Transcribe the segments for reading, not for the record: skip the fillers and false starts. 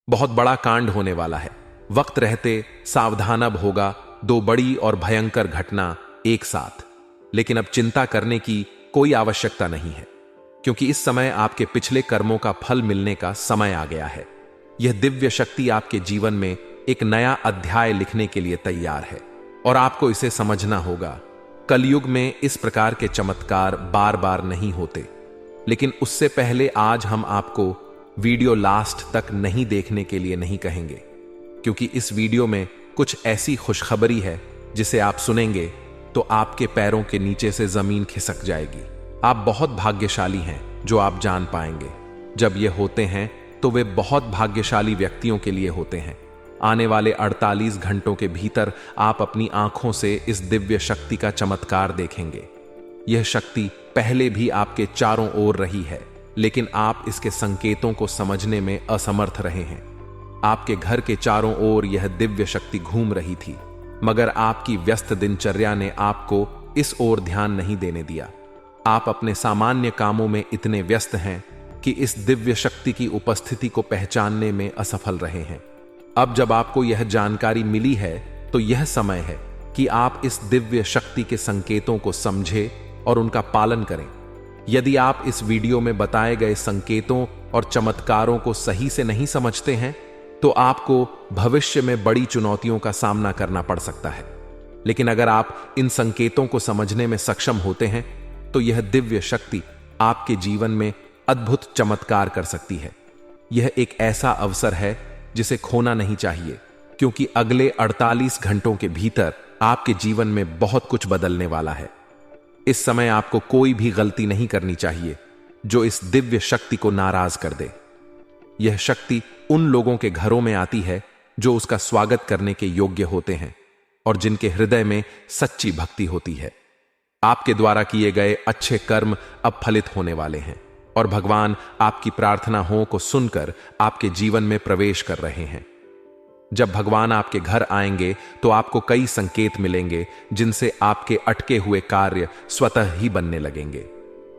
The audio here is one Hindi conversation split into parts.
बहुत बड़ा कांड होने वाला है। वक्त रहते सावधान अब होगा, दो बड़ी और भयंकर घटना एक साथ। लेकिन अब चिंता करने की कोई आवश्यकता नहीं है, क्योंकि इस समय आपके पिछले कर्मों का फल मिलने का समय आ गया है। यह दिव्य शक्ति आपके जीवन में एक नया अध्याय लिखने के लिए तैयार है और आपको इसे समझना होगा। कलयुग में इस प्रकार के चमत्कार बार बार नहीं होते, लेकिन उससे पहले आज हम आपको वीडियो लास्ट तक नहीं देखने के लिए नहीं कहेंगे, क्योंकि इस वीडियो में कुछ ऐसी खुशखबरी है जिसे आप सुनेंगे तो आपके पैरों के नीचे से जमीन खिसक जाएगी। आप बहुत भाग्यशाली हैं जो आप जान पाएंगे। जब ये होते हैं तो वे बहुत भाग्यशाली व्यक्तियों के लिए होते हैं। आने वाले 48 घंटों के भीतर आप अपनी आंखों से इस दिव्य शक्ति का चमत्कार देखेंगे। यह शक्ति पहले भी आपके चारों ओर रही है, लेकिन आप इसके संकेतों को समझने में असमर्थ रहे हैं। आपके घर के चारों ओर यह दिव्य शक्ति घूम रही थी, मगर आपकी व्यस्त दिनचर्या ने आपको इस ओर ध्यान नहीं देने दिया। आप अपने सामान्य कामों में इतने व्यस्त हैं कि इस दिव्य शक्ति की उपस्थिति को पहचानने में असफल रहे हैं। अब जब आपको यह जानकारी मिली है तो यह समय है कि आप इस दिव्य शक्ति के संकेतों को समझें और उनका पालन करें। यदि आप इस वीडियो में बताए गए संकेतों और चमत्कारों को सही से नहीं समझते हैं तो आपको भविष्य में बड़ी चुनौतियों का सामना करना पड़ सकता है। लेकिन अगर आप इन संकेतों को समझने में सक्षम होते हैं तो यह दिव्य शक्ति आपके जीवन में अद्भुत चमत्कार कर सकती है। यह एक ऐसा अवसर है जिसे खोना नहीं चाहिए, क्योंकि अगले 48 घंटों के भीतर आपके जीवन में बहुत कुछ बदलने वाला है। इस समय आपको कोई भी गलती नहीं करनी चाहिए जो इस दिव्य शक्ति को नाराज कर दे। यह शक्ति उन लोगों के घरों में आती है जो उसका स्वागत करने के योग्य होते हैं और जिनके हृदय में सच्ची भक्ति होती है। आपके द्वारा किए गए अच्छे कर्म अब फलित होने वाले हैं और भगवान आपकी प्रार्थनाओं को सुनकर आपके जीवन में प्रवेश कर रहे हैं। जब भगवान आपके घर आएंगे तो आपको कई संकेत मिलेंगे जिनसे आपके अटके हुए कार्य स्वतः ही बनने लगेंगे।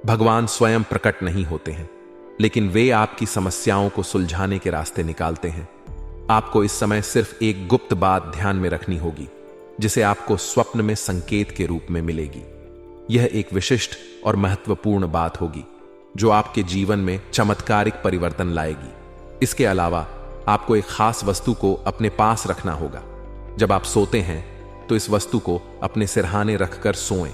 भगवान स्वयं प्रकट नहीं होते हैं, लेकिन वे आपकी समस्याओं को सुलझाने के रास्ते निकालते हैं। आपको इस समय सिर्फ एक गुप्त बात ध्यान में रखनी होगी, जिसे आपको स्वप्न में संकेत के रूप में मिलेगी। यह एक विशिष्ट और महत्वपूर्ण बात होगी जो आपके जीवन में चमत्कारिक परिवर्तन लाएगी। इसके अलावा आपको एक खास वस्तु को अपने पास रखना होगा। जब आप सोते हैं तो इस वस्तु को अपने सिरहाने रखकर सोएं।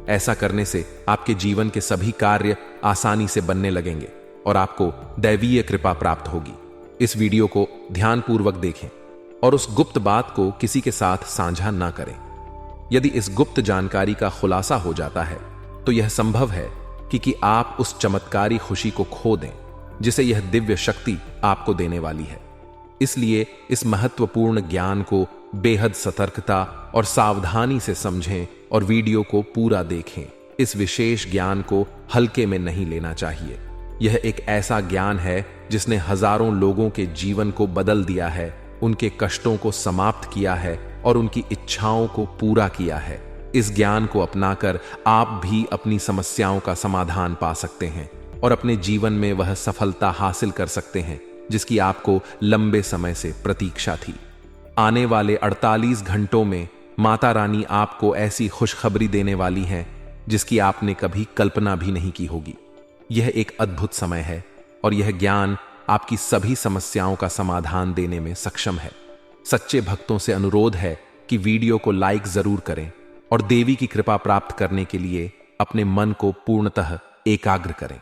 ऐसा करने से आपके जीवन के सभी कार्य आसानी से बनने लगेंगे और आपको दैवीय कृपा प्राप्त होगी। इस वीडियो को ध्यानपूर्वक देखें और उस गुप्त बात को किसी के साथ साझा ना करें। यदि इस गुप्त जानकारी का खुलासा हो जाता है तो यह संभव है कि आप उस चमत्कारी खुशी को खो दें जिसे यह दिव्य शक्ति आपको देने वाली है। इसलिए इस महत्वपूर्ण ज्ञान को बेहद सतर्कता और सावधानी से समझें और वीडियो को पूरा देखें। इस विशेष ज्ञान को हल्के में नहीं लेना चाहिए। यह एक ऐसा ज्ञान है जिसने हजारों लोगों के जीवन को बदल दिया है, उनके कष्टों को समाप्त किया है और उनकी इच्छाओं को पूरा किया है। इस ज्ञान को अपनाकर आप भी अपनी समस्याओं का समाधान पा सकते हैं और अपने जीवन में वह सफलता हासिल कर सकते हैं जिसकी आपको लंबे समय से प्रतीक्षा थी। आने वाले 48 घंटों में माता रानी आपको ऐसी खुशखबरी देने वाली हैं जिसकी आपने कभी कल्पना भी नहीं की होगी। यह एक अद्भुत समय है और यह ज्ञान आपकी सभी समस्याओं का समाधान देने में सक्षम है। सच्चे भक्तों से अनुरोध है कि वीडियो को लाइक जरूर करें और देवी की कृपा प्राप्त करने के लिए अपने मन को पूर्णतः एकाग्र करें।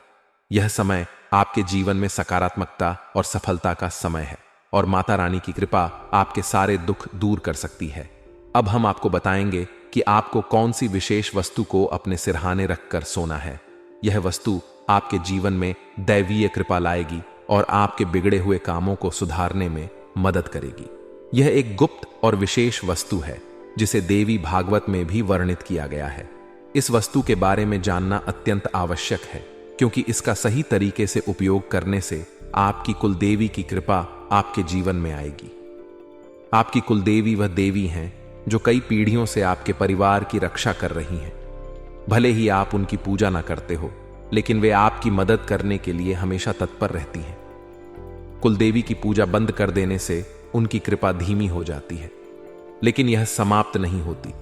यह समय आपके जीवन में सकारात्मकता और सफलता का समय है और माता रानी की कृपा आपके सारे दुख दूर कर सकती है। अब हम आपको बताएंगे कि आपको कौन सी विशेष वस्तु को अपने सिरहाने रखकर सोना है। यह वस्तु आपके जीवन में दैवीय कृपा लाएगी और आपके बिगड़े हुए कामों को सुधारने में मदद करेगी। यह एक गुप्त और विशेष वस्तु है जिसे देवी भागवत में भी वर्णित किया गया है। इस वस्तु के बारे में जानना अत्यंत आवश्यक है, क्योंकि इसका सही तरीके से उपयोग करने से आपकी कुलदेवी की कृपा आपके जीवन में आएगी। आपकी कुलदेवी वह देवी हैं जो कई पीढ़ियों से आपके परिवार की रक्षा कर रही हैं। भले ही आप उनकी पूजा ना करते हो, लेकिन वे आपकी मदद करने के लिए हमेशा तत्पर रहती हैं। कुलदेवी की पूजा बंद कर देने से उनकी कृपा धीमी हो जाती है, लेकिन यह समाप्त नहीं होती।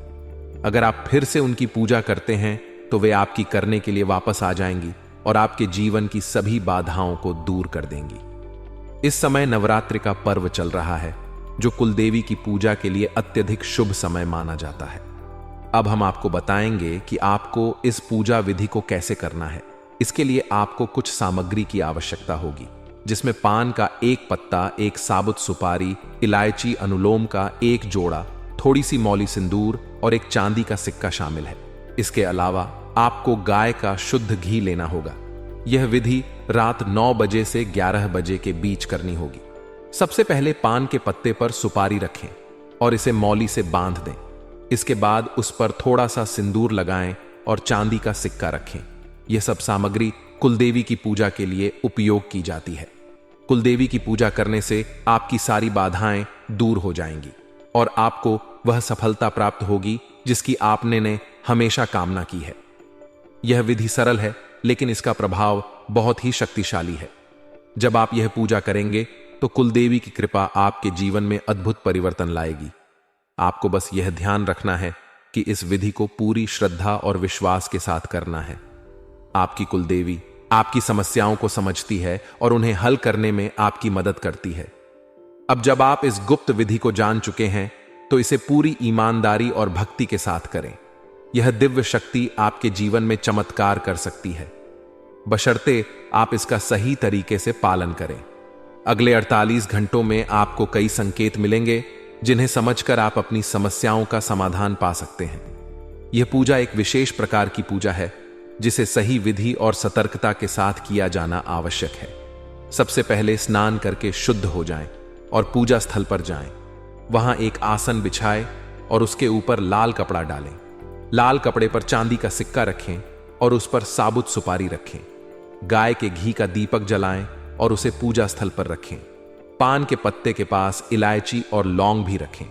अगर आप फिर से उनकी पूजा करते हैं तो वे आपकी करने के लिए वापस आ जाएंगी और आपके जीवन की सभी बाधाओं को दूर कर देंगी। इस समय नवरात्रि का पर्व चल रहा है, जो कुलदेवी की पूजा के लिए अत्यधिक शुभ समय माना जाता है। अब हम आपको बताएंगे कि आपको इस पूजा विधि को कैसे करना है। इसके लिए आपको कुछ सामग्री की आवश्यकता होगी, जिसमें पान का एक पत्ता, एक साबुत सुपारी, इलायची, अनुलोम का एक जोड़ा, थोड़ी सी मौली सिंदूर और एक चांदी का सिक्का शामिल है। इसके अलावा आपको गाय का शुद्ध घी लेना होगा। यह विधि रात 9 बजे से 11 बजे के बीच करनी होगी। सबसे पहले पान के पत्ते पर सुपारी रखें और इसे मौली से बांध दें। इसके बाद उस पर थोड़ा सा सिंदूर लगाएं और चांदी का सिक्का रखें। यह सब सामग्री कुलदेवी की पूजा के लिए उपयोग की जाती है। कुलदेवी की पूजा करने से आपकी सारी बाधाएं दूर हो जाएंगी और आपको वह सफलता प्राप्त होगी जिसकी आपने हमेशा कामना की है। यह विधि सरल है, लेकिन इसका प्रभाव बहुत ही शक्तिशाली है। जब आप यह पूजा करेंगे तो कुलदेवी की कृपा आपके जीवन में अद्भुत परिवर्तन लाएगी। आपको बस यह ध्यान रखना है कि इस विधि को पूरी श्रद्धा और विश्वास के साथ करना है। आपकी कुलदेवी आपकी समस्याओं को समझती है और उन्हें हल करने में आपकी मदद करती है। अब जब आप इस गुप्त विधि को जान चुके हैं तो इसे पूरी ईमानदारी और भक्ति के साथ करें। यह दिव्य शक्ति आपके जीवन में चमत्कार कर सकती है, बशर्ते आप इसका सही तरीके से पालन करें। अगले 48 घंटों में आपको कई संकेत मिलेंगे जिन्हें समझकर आप अपनी समस्याओं का समाधान पा सकते हैं। यह पूजा एक विशेष प्रकार की पूजा है जिसे सही विधि और सतर्कता के साथ किया जाना आवश्यक है। सबसे पहले स्नान करके शुद्ध हो जाएं और पूजा स्थल पर जाएं। वहां एक आसन बिछाएं और उसके ऊपर लाल कपड़ा डालें। लाल कपड़े पर चांदी का सिक्का रखें और उस पर साबुत सुपारी रखें। गाय के घी का दीपक जलाएं और उसे पूजा स्थल पर रखें। पान के पत्ते के पास इलायची और लौंग भी रखें।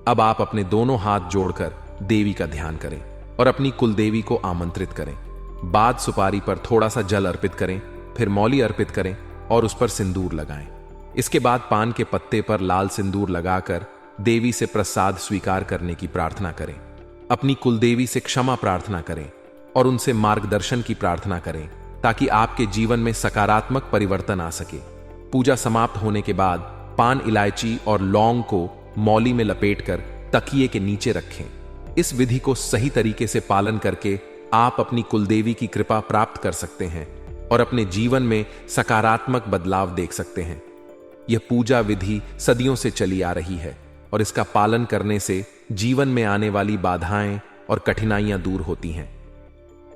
अब आप अपने दोनों हाथ जोड़कर देवी का ध्यान करें और अपनी कुलदेवी को आमंत्रित करें। बाद सुपारी पर थोड़ा सा जल अर्पित करें, फिर मौली अर्पित करें और उस पर सिंदूर लगाएं। इसके बाद पान के पत्ते पर लाल सिंदूर लगाकर देवी से प्रसाद स्वीकार करने की प्रार्थना करें। अपनी कुलदेवी से क्षमा प्रार्थना करें और उनसे मार्गदर्शन की प्रार्थना करें ताकि आपके जीवन में सकारात्मक परिवर्तन आ सके। पूजा समाप्त होने के बाद पान, इलायची और लौंग को मौली में लपेटकर तकिए के नीचे रखें। इस विधि को सही तरीके से पालन करके आप अपनी कुलदेवी की कृपा प्राप्त कर सकते हैं और अपने जीवन में सकारात्मक बदलाव देख सकते हैं। यह पूजा विधि सदियों से चली आ रही है और इसका पालन करने से जीवन में आने वाली बाधाएं और कठिनाइयां दूर होती हैं।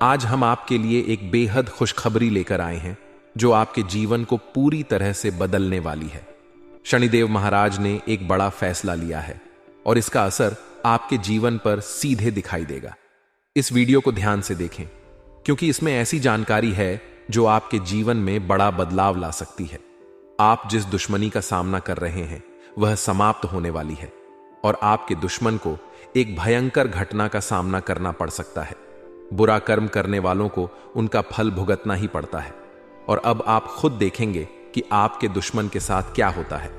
आज हम आपके लिए एक बेहद खुशखबरी लेकर आए हैं जो आपके जीवन को पूरी तरह से बदलने वाली है। शनिदेव महाराज ने एक बड़ा फैसला लिया है और इसका असर आपके जीवन पर सीधे दिखाई देगा। इस वीडियो को ध्यान से देखें, क्योंकि इसमें ऐसी जानकारी है जो आपके जीवन में बड़ा बदलाव ला सकती है। आप जिस दुश्मनी का सामना कर रहे हैं वह समाप्त होने वाली है और आपके दुश्मन को एक भयंकर घटना का सामना करना पड़ सकता है। बुरा कर्म करने वालों को उनका फल भुगतना ही पड़ता है और अब आप खुद देखेंगे कि आपके दुश्मन के साथ क्या होता है।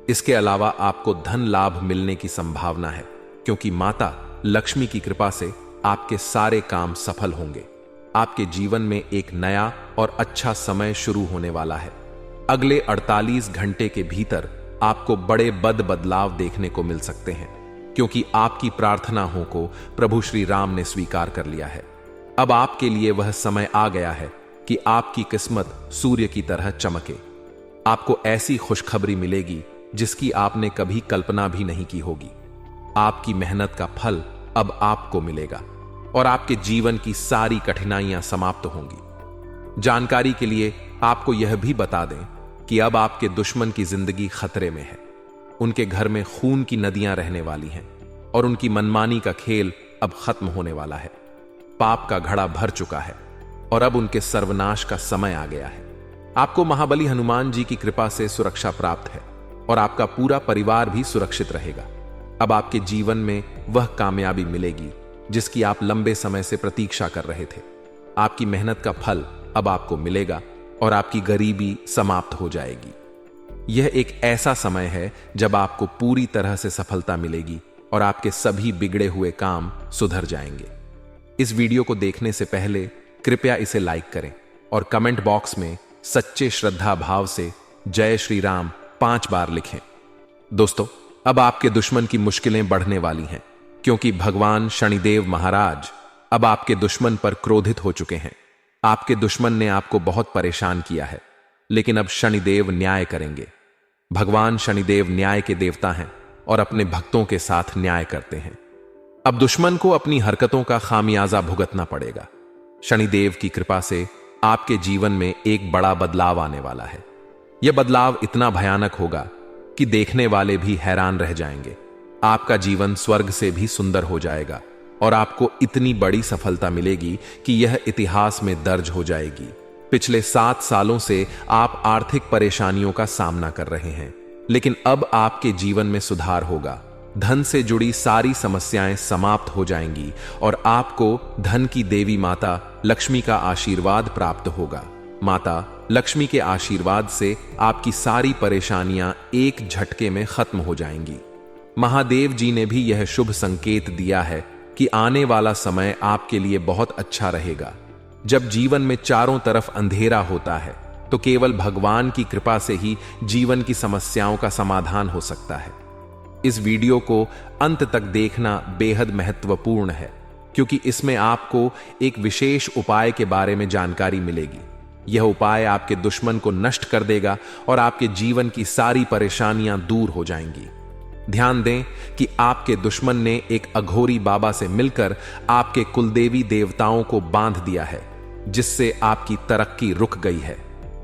इसके अलावा आपको धन लाभ मिलने की संभावना है, क्योंकि माता लक्ष्मी की कृपा से आपके सारे काम सफल होंगे। आपके जीवन में एक नया और अच्छा समय शुरू होने वाला है। अगले 48 घंटे के भीतर आपको बड़े बदलाव देखने को मिल सकते हैं, क्योंकि आपकी प्रार्थनाओं को प्रभु श्री राम ने स्वीकार कर लिया है। अब आपके लिए वह समय आ गया है कि आपकी किस्मत सूर्य की तरह चमके। आपको ऐसी खुशखबरी मिलेगी जिसकी आपने कभी कल्पना भी नहीं की होगी। आपकी मेहनत का फल अब आपको मिलेगा और आपके जीवन की सारी कठिनाइयां समाप्त होंगी। जानकारी के लिए आपको यह भी बता दें कि अब आपके दुश्मन की जिंदगी खतरे में है। उनके घर में खून की नदियां रहने वाली हैं और उनकी मनमानी का खेल अब खत्म होने वाला है। पाप का घड़ा भर चुका है और अब उनके सर्वनाश का समय आ गया है। आपको महाबली हनुमान जी की कृपा से सुरक्षा प्राप्त है और आपका पूरा परिवार भी सुरक्षित रहेगा। अब आपके जीवन में वह कामयाबी मिलेगी जिसकी आप लंबे समय से प्रतीक्षा कर रहे थे। आपकी मेहनत का फल अब आपको मिलेगा और आपकी गरीबी समाप्त हो जाएगी। यह एक ऐसा समय है जब आपको पूरी तरह से सफलता मिलेगी और आपके सभी बिगड़े हुए काम सुधर जाएंगे। इस वीडियो को देखने से पहले कृपया इसे लाइक करें और कमेंट बॉक्स में सच्चे श्रद्धा भाव से जय श्री राम 5 बार लिखें। दोस्तों, अब आपके दुश्मन की मुश्किलें बढ़ने वाली हैं, क्योंकि भगवान शनिदेव महाराज अब आपके दुश्मन पर क्रोधित हो चुके हैं। आपके दुश्मन ने आपको बहुत परेशान किया है, लेकिन अब शनिदेव न्याय करेंगे। भगवान शनिदेव न्याय के देवता हैं और अपने भक्तों के साथ न्याय करते हैं। अब दुश्मन को अपनी हरकतों का खामियाजा भुगतना पड़ेगा। शनिदेव की कृपा से आपके जीवन में एक बड़ा बदलाव आने वाला है। यह बदलाव इतना भयानक होगा कि देखने वाले भी हैरान रह जाएंगे। आपका जीवन स्वर्ग से भी सुंदर हो जाएगा और आपको इतनी बड़ी सफलता मिलेगी कि यह इतिहास में दर्ज हो जाएगी। पिछले 7 सालों से आप आर्थिक परेशानियों का सामना कर रहे हैं, लेकिन अब आपके जीवन में सुधार होगा। धन से जुड़ी सारी समस्याएं समाप्त हो जाएंगी और आपको धन की देवी माता लक्ष्मी का आशीर्वाद प्राप्त होगा। माता लक्ष्मी के आशीर्वाद से आपकी सारी परेशानियां एक झटके में खत्म हो जाएंगी। महादेव जी ने भी यह शुभ संकेत दिया है कि आने वाला समय आपके लिए बहुत अच्छा रहेगा। जब जीवन में चारों तरफ अंधेरा होता है, तो केवल भगवान की कृपा से ही जीवन की समस्याओं का समाधान हो सकता है। इस वीडियो को अंत तक देखना बेहद महत्वपूर्ण है, क्योंकि इसमें आपको एक विशेष उपाय के बारे में जानकारी मिलेगी। यह उपाय आपके दुश्मन को नष्ट कर देगा और आपके जीवन की सारी परेशानियां दूर हो जाएंगी। ध्यान दें कि आपके दुश्मन ने एक अघोरी बाबा से मिलकर आपके कुलदेवी देवताओं को बांध दिया है, जिससे आपकी तरक्की रुक गई है।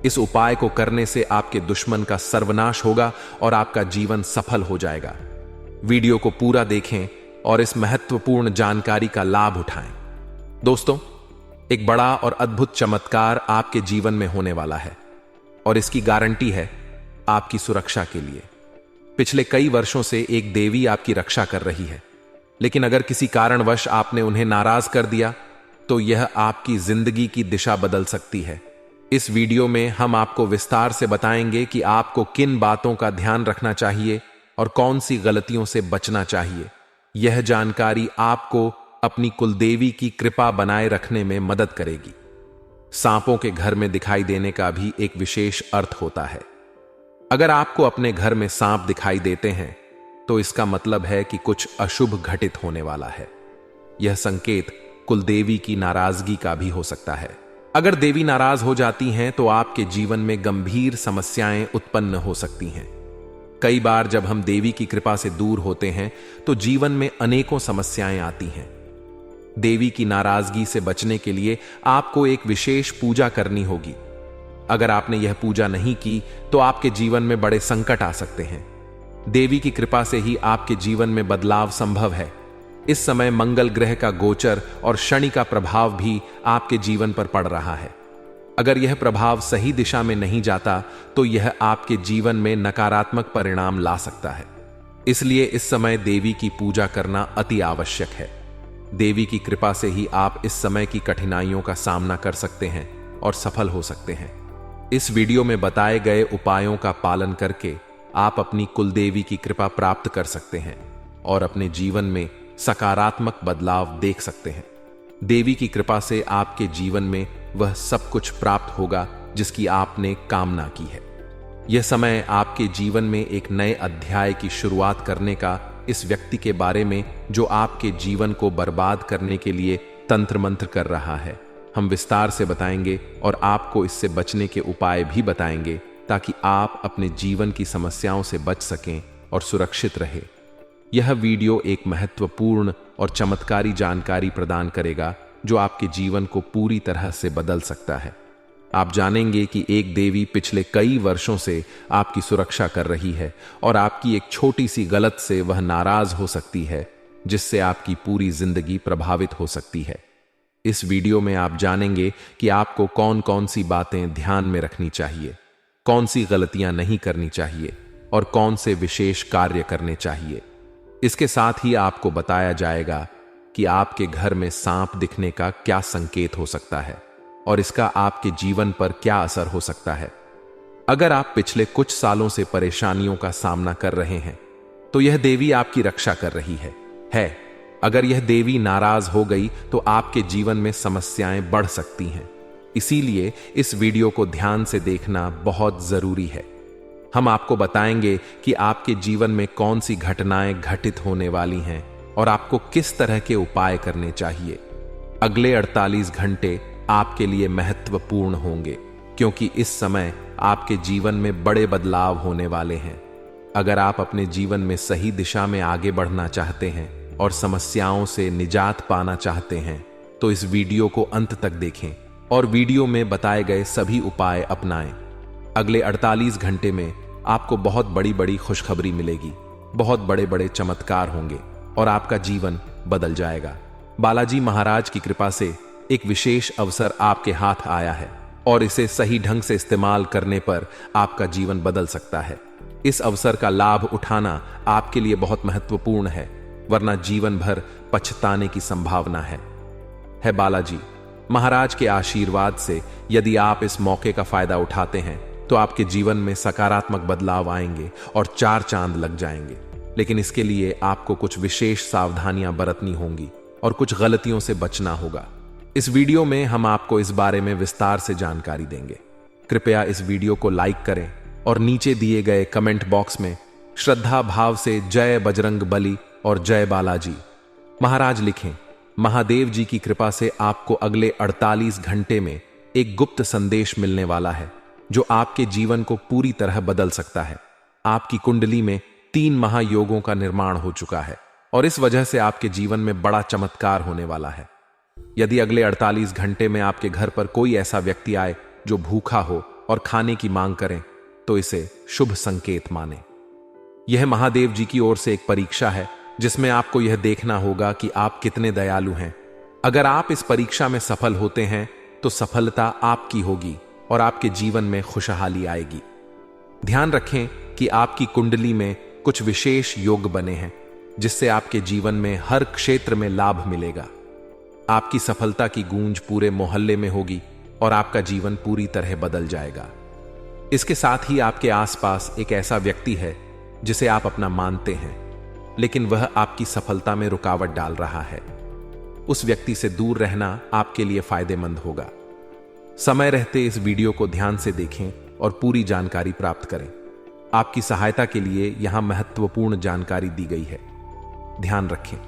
इस उपाय को करने से आपके दुश्मन का सर्वनाश होगा और आपका जीवन सफल हो जाएगा। वीडियो को पूरा देखें और इस महत्वपूर्ण जानकारी का लाभ उठाएं। दोस्तों, एक बड़ा और अद्भुत चमत्कार आपके जीवन में होने वाला है और इसकी गारंटी है आपकी सुरक्षा के लिए। पिछले कई वर्षों से एक देवी आपकी रक्षा कर रही है, लेकिन अगर किसी कारणवश आपने उन्हें नाराज कर दिया तो यह आपकी जिंदगी की दिशा बदल सकती है। इस वीडियो में हम आपको विस्तार से बताएंगे कि आपको किन बातों का ध्यान रखना चाहिए और कौन सी गलतियों से बचना चाहिए। यह जानकारी आपको अपनी कुलदेवी की कृपा बनाए रखने में मदद करेगी। सांपों के घर में दिखाई देने का भी एक विशेष अर्थ होता है। अगर आपको अपने घर में सांप दिखाई देते हैं, तो इसका मतलब है कि कुछ अशुभ घटित होने वाला है। यह संकेत कुलदेवी की नाराजगी का भी हो सकता है। अगर देवी नाराज हो जाती हैं, तो आपके जीवन में गंभीर समस्याएं उत्पन्न हो सकती हैं। कई बार जब हम देवी की कृपा से दूर होते हैं, तो जीवन में अनेकों समस्याएं आती हैं। देवी की नाराजगी से बचने के लिए आपको एक विशेष पूजा करनी होगी। अगर आपने यह पूजा नहीं की, तो आपके जीवन में बड़े संकट आ सकते हैं। देवी की कृपा से ही आपके जीवन में बदलाव संभव है। इस समय मंगल ग्रह का गोचर और शनि का प्रभाव भी आपके जीवन पर पड़ रहा है। अगर यह प्रभाव सही दिशा में नहीं जाता, तो यह आपके जीवन में नकारात्मक परिणाम ला सकता है। इसलिए इस समय देवी की पूजा करना अति आवश्यक है। देवी की कृपा से ही आप इस समय की कठिनाइयों का सामना कर सकते हैं और सफल हो सकते हैं। इस वीडियो में बताए गए उपायों का पालन करके आप अपनी कुलदेवी की कृपा प्राप्त कर सकते हैं और अपने जीवन में सकारात्मक बदलाव देख सकते हैं। देवी की कृपा से आपके जीवन में वह सब कुछ प्राप्त होगा जिसकी आपने कामना की है। यह समय आपके जीवन में एक नए अध्याय की शुरुआत करने का, इस व्यक्ति के बारे में जो आपके जीवन को बर्बाद करने के लिए तंत्र मंत्र कर रहा है, हम विस्तार से बताएंगे और आपको इससे बचने के उपाय भी बताएंगे, ताकि आप अपने जीवन की समस्याओं से बच सकें और सुरक्षित रहें। यह वीडियो एक महत्वपूर्ण और चमत्कारी जानकारी प्रदान करेगा जो आपके जीवन को पूरी तरह से बदल सकता है। आप जानेंगे कि एक देवी पिछले कई वर्षों से आपकी सुरक्षा कर रही है और आपकी एक छोटी सी गलत से वह नाराज हो सकती है, जिससे आपकी पूरी जिंदगी प्रभावित हो सकती है। इस वीडियो में आप जानेंगे कि आपको कौन कौन सी बातें ध्यान में रखनी चाहिए, कौन सी गलतियां नहीं करनी चाहिए और कौन से विशेष कार्य करने चाहिए। इसके साथ ही आपको बताया जाएगा कि आपके घर में सांप दिखने का क्या संकेत हो सकता है और इसका आपके जीवन पर क्या असर हो सकता है। अगर आप पिछले कुछ सालों से परेशानियों का सामना कर रहे हैं तो यह देवी आपकी रक्षा कर रही है। अगर यह देवी नाराज हो गई तो आपके जीवन में समस्याएं बढ़ सकती हैं। इसीलिए इस वीडियो को ध्यान से देखना बहुत जरूरी है। हम आपको बताएंगे कि आपके जीवन में कौन सी घटनाएं घटित होने वाली हैं और आपको किस तरह के उपाय करने चाहिए। अगले 48 घंटे आपके लिए महत्वपूर्ण होंगे क्योंकि इस समय आपके जीवन में बड़े बदलाव होने वाले हैं। अगर आप अपने जीवन में सही दिशा में आगे बढ़ना चाहते हैं और समस्याओं से निजात पाना चाहते हैं तो इस वीडियो को अंत तक देखें और वीडियो में बताए गए सभी उपाय अपनाएं। अगले 48 घंटे में आपको बहुत बड़ी बड़ी खुशखबरी मिलेगी, बहुत बड़े बड़े चमत्कार होंगे और आपका जीवन बदल जाएगा। बालाजी महाराज की कृपा से एक विशेष अवसर आपके हाथ आया है और इसे सही ढंग से इस्तेमाल करने पर आपका जीवन बदल सकता है। इस अवसर का लाभ उठाना आपके लिए बहुत महत्वपूर्ण है, वरना जीवन भर पछताने की संभावना है। बालाजी महाराज के आशीर्वाद से यदि आप इस मौके का फायदा उठाते हैं तो आपके जीवन में सकारात्मक बदलाव आएंगे और 4 चांद लग जाएंगे। लेकिन इसके लिए आपको कुछ विशेष सावधानियां बरतनी होंगी और कुछ गलतियों से बचना होगा। इस वीडियो में हम आपको इस बारे में विस्तार से जानकारी देंगे। कृपया इस वीडियो को लाइक करें और नीचे दिए गए कमेंट बॉक्स में श्रद्धा भाव से जय बजरंग बली और जय बालाजी महाराज लिखें। महादेव जी की कृपा से आपको अगले 48 घंटे में एक गुप्त संदेश मिलने वाला है जो आपके जीवन को पूरी तरह बदल सकता है। आपकी कुंडली में 3 महायोगों का निर्माण हो चुका है और इस वजह से आपके जीवन में बड़ा चमत्कार होने वाला है। यदि अगले 48 घंटे में आपके घर पर कोई ऐसा व्यक्ति आए जो भूखा हो और खाने की मांग करें तो इसे शुभ संकेत माने। यह महादेव जी की ओर से एक परीक्षा है जिसमें आपको यह देखना होगा कि आप कितने दयालु हैं। अगर आप इस परीक्षा में सफल होते हैं तो सफलता आपकी होगी और आपके जीवन में खुशहाली आएगी। ध्यान रखें कि आपकी कुंडली में कुछ विशेष योग बने हैं जिससे आपके जीवन में हर क्षेत्र में लाभ मिलेगा। आपकी सफलता की गूंज पूरे मोहल्ले में होगी और आपका जीवन पूरी तरह बदल जाएगा। इसके साथ ही आपके आसपास एक ऐसा व्यक्ति है जिसे आप अपना मानते हैं लेकिन वह आपकी सफलता में रुकावट डाल रहा है। उस व्यक्ति से दूर रहना आपके लिए फायदेमंद होगा। समय रहते इस वीडियो को ध्यान से देखें और पूरी जानकारी प्राप्त करें। आपकी सहायता के लिए यहां महत्वपूर्ण जानकारी दी गई है। ध्यान रखें,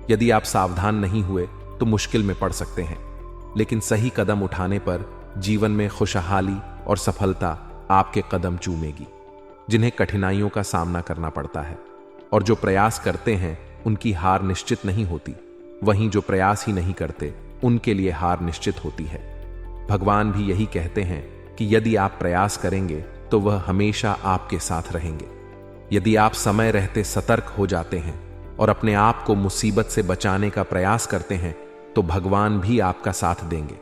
यदि आप सावधान नहीं हुए तो मुश्किल में पड़ सकते हैं, लेकिन सही कदम उठाने पर जीवन में खुशहाली और सफलता आपके कदम चूमेगी। जिन्हें कठिनाइयों का सामना करना पड़ता है और जो प्रयास करते हैं उनकी हार निश्चित नहीं होती, वहीं जो प्रयास ही नहीं करते उनके लिए हार निश्चित होती है। भगवान भी यही कहते हैं कि यदि आप प्रयास करेंगे तो वह हमेशा आपके साथ रहेंगे। यदि आप समय रहते सतर्क हो जाते हैं और अपने आप को मुसीबत से बचाने का प्रयास करते हैं तो भगवान भी आपका साथ देंगे।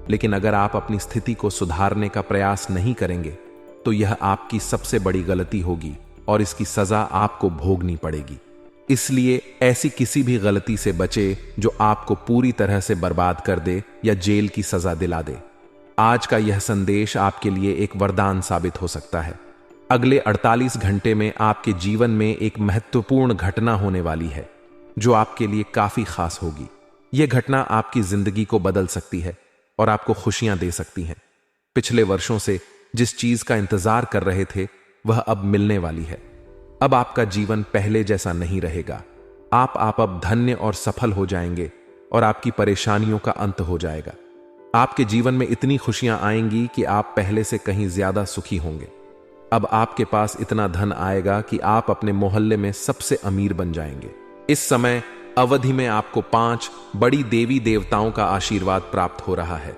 लेकिन अगर आप अपनी स्थिति को सुधारने का प्रयास नहीं करेंगे तो यह आपकी सबसे बड़ी गलती होगी और इसकी सजा आपको भोगनी पड़ेगी। इसलिए ऐसी किसी भी गलती से बचे जो आपको पूरी तरह से बर्बाद कर दे या जेल की सजा दिला दे। आज का यह संदेश आपके लिए एक वरदान साबित हो सकता है। अगले 48 घंटे में आपके जीवन में एक महत्वपूर्ण घटना होने वाली है जो आपके लिए काफी खास होगी। यह घटना आपकी जिंदगी को बदल सकती है और आपको खुशियां दे सकती है। पिछले वर्षों से जिस चीज का इंतजार कर रहे थे वह अब मिलने वाली है। अब आपका जीवन पहले जैसा नहीं रहेगा। आप अब धन्य और सफल हो जाएंगे और आपकी परेशानियों का अंत हो जाएगा। आपके जीवन में इतनी खुशियां आएंगी कि आप पहले से कहीं ज्यादा सुखी होंगे। अब आपके पास इतना धन आएगा कि आप अपने मोहल्ले में सबसे अमीर बन जाएंगे। इस समय अवधि में आपको 5 बड़ी देवी देवताओं का आशीर्वाद प्राप्त हो रहा है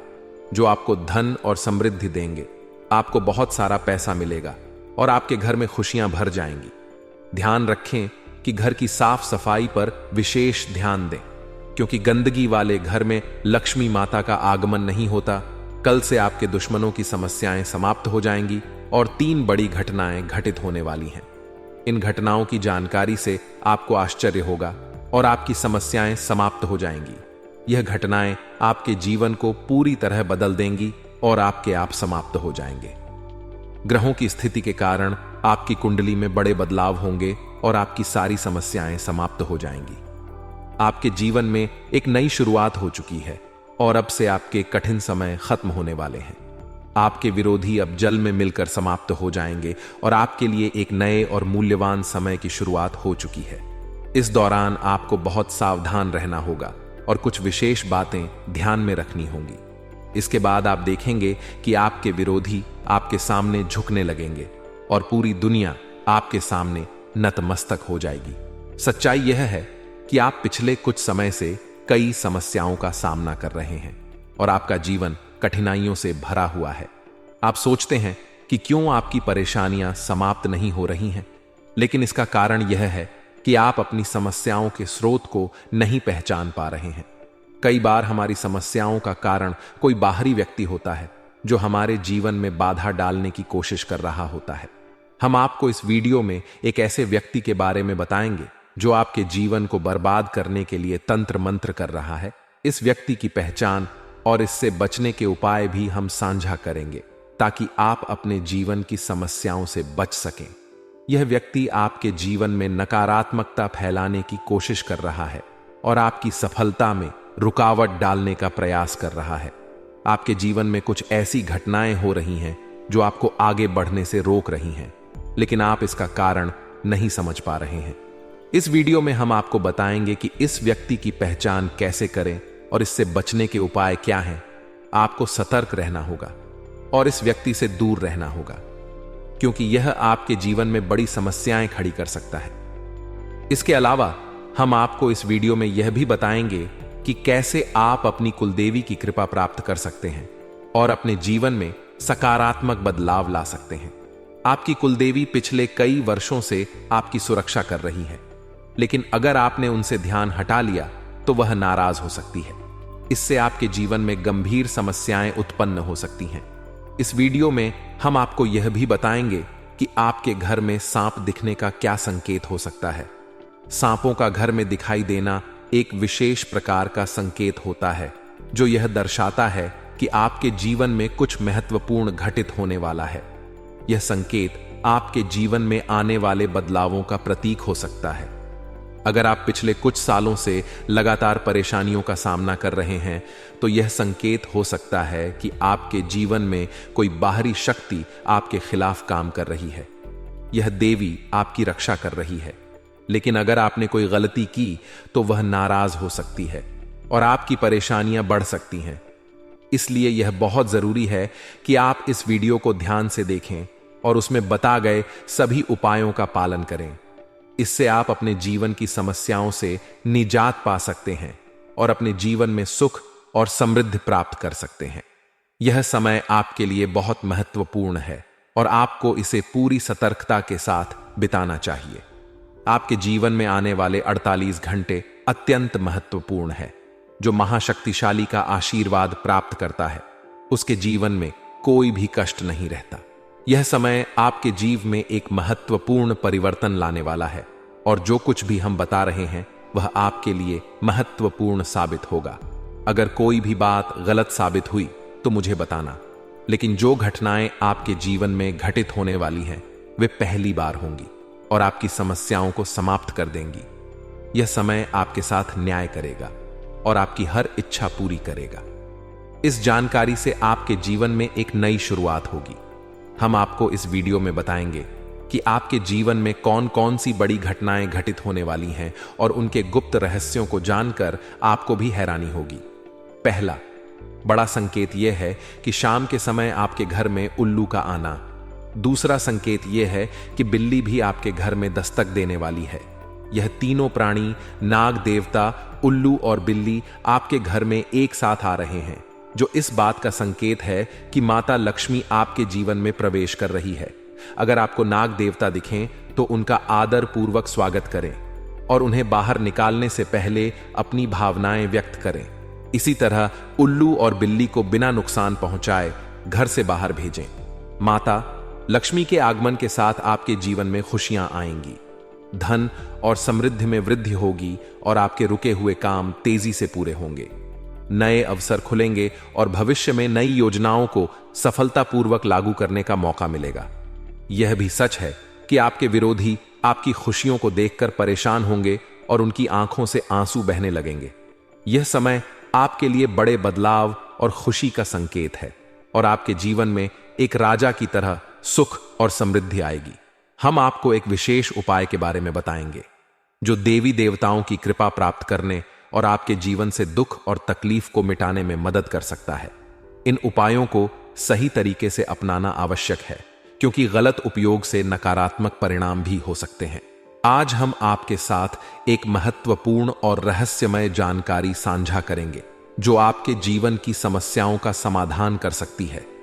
जो आपको धन और समृद्धि देंगे। आपको बहुत सारा पैसा मिलेगा और आपके घर में खुशियां भर जाएंगी। ध्यान रखें कि घर की साफ सफाई पर विशेष ध्यान दें क्योंकि गंदगी वाले घर में लक्ष्मी माता का आगमन नहीं होता। कल से आपके दुश्मनों की समस्याएं समाप्त हो जाएंगी और 3 बड़ी घटनाएं घटित होने वाली हैं। इन घटनाओं की जानकारी से आपको आश्चर्य होगा और आपकी समस्याएं समाप्त हो जाएंगी। यह घटनाएं आपके जीवन को पूरी तरह बदल देंगी और आपके आप समाप्त हो जाएंगे। ग्रहों की स्थिति के कारण आपकी कुंडली में बड़े बदलाव होंगे और आपकी सारी समस्याएं समाप्त हो जाएंगी। आपके जीवन में एक नई शुरुआत हो चुकी है और अब से आपके कठिन समय खत्म होने वाले हैं। आपके विरोधी अब जल में मिलकर समाप्त हो जाएंगे और आपके लिए एक नए और मूल्यवान समय की शुरुआत हो चुकी है। इस दौरान आपको बहुत सावधान रहना होगा और कुछ विशेष बातें ध्यान में रखनी होंगी। इसके बाद आप देखेंगे कि आपके विरोधी आपके सामने झुकने लगेंगे और पूरी दुनिया आपके सामने नतमस्तक हो जाएगी। सच्चाई यह है कि आप पिछले कुछ समय से कई समस्याओं का सामना कर रहे हैं और आपका जीवन कठिनाइयों से भरा हुआ है। आप सोचते हैं कि क्यों आपकी परेशानियां समाप्त नहीं हो रही हैं, लेकिन इसका कारण यह है कि आप अपनी समस्याओं के स्रोत को नहीं पहचान पा रहे हैं। कई बार हमारी समस्याओं का कारण कोई बाहरी व्यक्ति होता है जो हमारे जीवन में बाधा डालने की कोशिश कर रहा होता है। हम आपको इस वीडियो में एक ऐसे व्यक्ति के बारे में बताएंगे जो आपके जीवन को बर्बाद करने के लिए तंत्र मंत्र कर रहा है। इस व्यक्ति की पहचान और इससे बचने के उपाय भी हम साझा करेंगे ताकि आप अपने जीवन की समस्याओं से बच सकें। यह व्यक्ति आपके जीवन में नकारात्मकता फैलाने की कोशिश कर रहा है और आपकी सफलता में रुकावट डालने का प्रयास कर रहा है। आपके जीवन में कुछ ऐसी घटनाएं हो रही हैं जो आपको आगे बढ़ने से रोक रही हैं, लेकिन आप इसका कारण नहीं समझ पा रहे हैं। इस वीडियो में हम आपको बताएंगे कि इस व्यक्ति की पहचान कैसे करें और इससे बचने के उपाय क्या हैं। आपको सतर्क रहना होगा और इस व्यक्ति से दूर रहना होगा, क्योंकि यह आपके जीवन में बड़ी समस्याएं खड़ी कर सकता है। इसके अलावा हम आपको इस वीडियो में यह भी बताएंगे कि कैसे आप अपनी कुलदेवी की कृपा प्राप्त कर सकते हैं और अपने जीवन में सकारात्मक बदलाव ला सकते हैं। आपकी कुलदेवी पिछले कई वर्षों से आपकी सुरक्षा कर रही है, लेकिन अगर आपने उनसे ध्यान हटा लिया तो वह नाराज हो सकती है। इससे आपके जीवन में गंभीर समस्याएं उत्पन्न हो सकती हैं। इस वीडियो में हम आपको यह भी बताएंगे कि आपके घर में सांप दिखने का क्या संकेत हो सकता है। सांपों का घर में दिखाई देना एक विशेष प्रकार का संकेत होता है जो यह दर्शाता है कि आपके जीवन में कुछ महत्वपूर्ण घटित होने वाला है। यह संकेत आपके जीवन में आने वाले बदलावों का प्रतीक हो सकता है। अगर आप पिछले कुछ सालों से लगातार परेशानियों का सामना कर रहे हैं तो यह संकेत हो सकता है कि आपके जीवन में कोई बाहरी शक्ति आपके खिलाफ काम कर रही है। यह देवी आपकी रक्षा कर रही है, लेकिन अगर आपने कोई गलती की तो वह नाराज हो सकती है और आपकी परेशानियां बढ़ सकती हैं। इसलिए यह बहुत जरूरी है कि आप इस वीडियो को ध्यान से देखें और उसमें बता गए सभी उपायों का पालन करें। इससे आप अपने जीवन की समस्याओं से निजात पा सकते हैं और अपने जीवन में सुख और समृद्धि प्राप्त कर सकते हैं। यह समय आपके लिए बहुत महत्वपूर्ण है और आपको इसे पूरी सतर्कता के साथ बिताना चाहिए। आपके जीवन में आने वाले 48 घंटे अत्यंत महत्वपूर्ण है। जो महाशक्तिशाली का आशीर्वाद प्राप्त करता है उसके जीवन में कोई भी कष्ट नहीं रहता। यह समय आपके जीवन में एक महत्वपूर्ण परिवर्तन लाने वाला है और जो कुछ भी हम बता रहे हैं वह आपके लिए महत्वपूर्ण साबित होगा। अगर कोई भी बात गलत साबित हुई तो मुझे बताना, लेकिन जो घटनाएं आपके जीवन में घटित होने वाली हैं वे पहली बार होंगी और आपकी समस्याओं को समाप्त कर देंगी। यह समय आपके साथ न्याय करेगा और आपकी हर इच्छा पूरी करेगा। इस जानकारी से आपके जीवन में एक नई शुरुआत होगी। हम आपको इस वीडियो में बताएंगे कि आपके जीवन में कौन कौन सी बड़ी घटनाएं घटित होने वाली हैं और उनके गुप्त रहस्यों को जानकर आपको भी हैरानी होगी। पहला बड़ा संकेत यह है कि शाम के समय आपके घर में उल्लू का आना। दूसरा संकेत यह है कि बिल्ली भी आपके घर में दस्तक देने वाली है। यह तीनों प्राणी, नाग देवता, उल्लू और बिल्ली आपके घर में एक साथ आ रहे हैं, जो इस बात का संकेत है कि माता लक्ष्मी आपके जीवन में प्रवेश कर रही है। अगर आपको नाग देवता दिखें तो उनका आदर पूर्वक स्वागत करें और उन्हें बाहर निकालने से पहले अपनी भावनाएं व्यक्त करें। इसी तरह उल्लू और बिल्ली को बिना नुकसान पहुंचाए घर से बाहर भेजें। माता लक्ष्मी के आगमन के साथ आपके जीवन में खुशियां आएंगी, धन और समृद्धि में वृद्धि होगी और आपके रुके हुए काम तेजी से पूरे होंगे। नए अवसर खुलेंगे और भविष्य में नई योजनाओं को सफलतापूर्वक लागू करने का मौका मिलेगा। यह भी सच है कि आपके विरोधी आपकी खुशियों को देखकर परेशान होंगे और उनकी आंखों से आंसू बहने लगेंगे। यह समय आपके लिए बड़े बदलाव और खुशी का संकेत है और आपके जीवन में एक राजा की तरह सुख और समृद्धि आएगी। हम आपको एक विशेष उपाय के बारे में बताएंगे जो देवी देवताओं की कृपा प्राप्त करने और आपके जीवन से दुख और तकलीफ को मिटाने में मदद कर सकता है। इन उपायों को सही तरीके से अपनाना आवश्यक है क्योंकि गलत उपयोग से नकारात्मक परिणाम भी हो सकते हैं। आज हम आपके साथ एक महत्वपूर्ण और रहस्यमय जानकारी साझा करेंगे जो आपके जीवन की समस्याओं का समाधान कर सकती है।